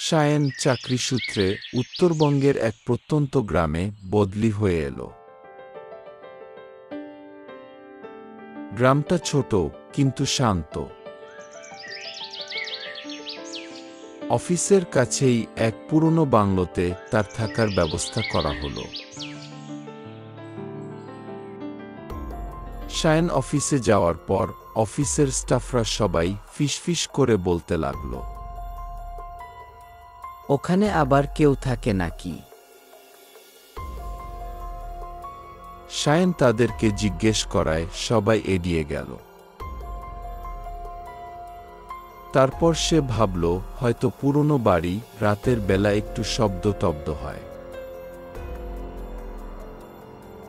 শায়েন চাকরিসূত্রে উত্তরবঙ্গের এক প্রত্যন্ত গ্রামে বদলি হয়ে এল। গ্রামটা ছোট কিন্তু শান্ত। অফিসের কাছেই এক পুরনো বাংলোতে তার থাকার ব্যবস্থা করা হলো। শায়েন অফিসে যাওয়ার পর অফিসের স্টাফরা সবাই ফিসফিস করে বলতে লাগল, ওখানে আবার কেউ থাকে নাকি? শায়েন তাদেরকে জিজ্ঞেস করায় সবাই এড়িয়ে গেল। তারপর সে ভাবল, হয়তো পুরনো বাড়ি, রাতের বেলা একটু শব্দ-টব্দ হয়।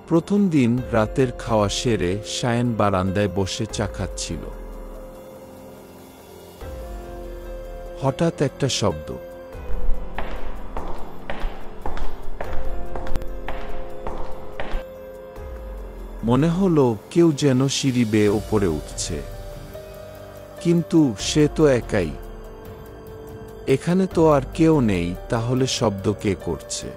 প্রথম দিন রাতের খাওয়া সেরে শায়েন বারান্দায় বসে চা খাচ্ছিল। হঠাৎ একটা শব্দ। মনে হলো কেউ যেন সিঁড়ি বেয়ে ওপরে উঠছে, কিন্তু সে তো একাই। এখানে তো আর কেউ নেই, তাহলে শব্দ কে করছে?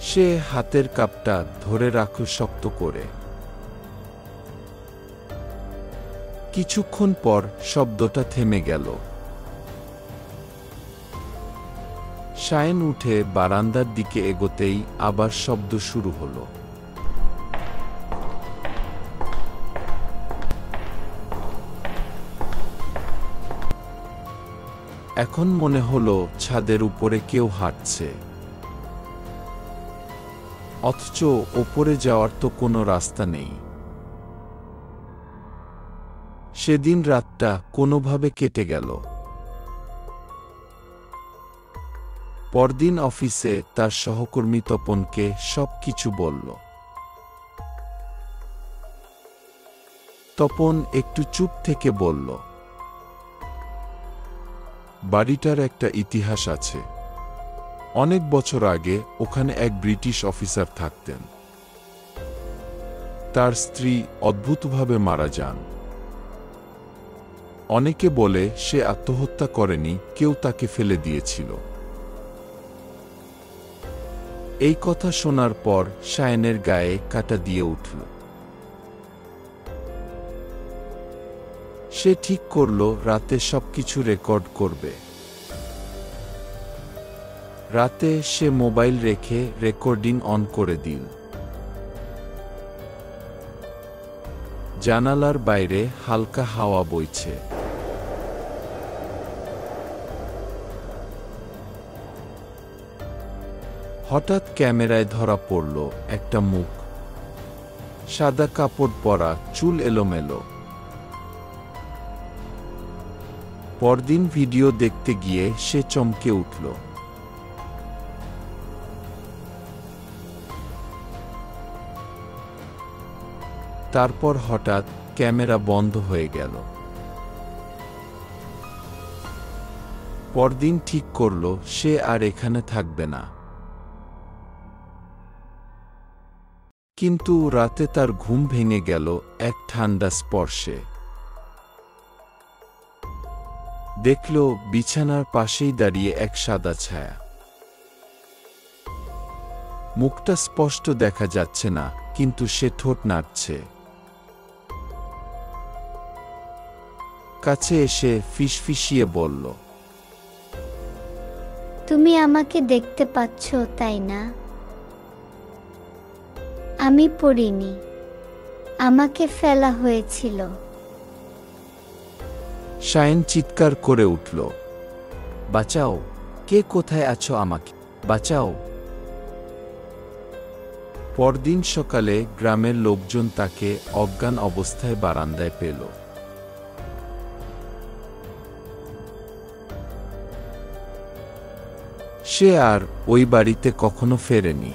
সে হাতের কাপটা ধরে রাখল শক্ত করে। কিছুক্ষণ পর শব্দটা থেমে গেল। শায়েন উঠে বারান্দার দিকে এগোতেই আবার শব্দ শুরু হলো। এখন মনে হলো ছাদের উপরে কেউ হাঁটছে, অথচ ওপরে যাওয়ার তো কোনো রাস্তা নেই। সেদিন রাতটা কোনোভাবে কেটে গেল। পরদিন অফিসে তার সহকর্মী তপনকে সবকিছু বলল। তপন একটু চুপ থেকে বলল, বাড়িটার একটা ইতিহাস আছে। অনেক বছর আগে ওখানে এক ব্রিটিশ অফিসার থাকতেন। তার স্ত্রী অদ্ভুতভাবে মারা যান। অনেকে বলে সে আত্মহত্যা করেনি, কেউ তাকে ফেলে দিয়েছিল। এই কথা শোনার পর শায়েনের গায়ে কাঁটা দিয়ে উঠল। সে ঠিক করল রাতে সবকিছু রেকর্ড করবে। রাতে সে মোবাইল রেখে রেকর্ডিং অন করে দিল। জানালার বাইরে হালকা হাওয়া বইছে। হঠাৎ ক্যামেরায় ধরা পড়ল একটা মুখ, সাদা কাপড় পরা, চুল এলোমেলো। পরদিন ভিডিও দেখতে গিয়ে সে চমকে উঠল। তারপর হঠাৎ ক্যামেরা বন্ধ হয়ে গেল। পরদিন ঠিক করল সে আর এখানে থাকবে না। কিন্তু রাতে তার ঘুম ভেঙে গেল এক ঠান্ডা স্পর্শে। দেখল বিছানার পাশেই দাঁড়িয়ে এক সাদা ছায়া। মুখটা স্পষ্ট দেখা যাচ্ছে না, কিন্তু সে ঠোঁট নাড়ছে। কাছে এসে ফিসফিসিয়ে বলল, তুমি আমাকে দেখতে পাচ্ছ, তাই না? আমি পড়িনি, আমাকে ফেলা হয়েছিল। শায়েন চিৎকার করে উঠল, বাঁচাও! কে কোথায় আছো? আমাকে বাঁচাও! পরদিন সকালে গ্রামের লোকজন তাকে অজ্ঞান অবস্থায় বারান্দায় পেল। সে আর ওই বাড়িতে কখনো ফেরেনি।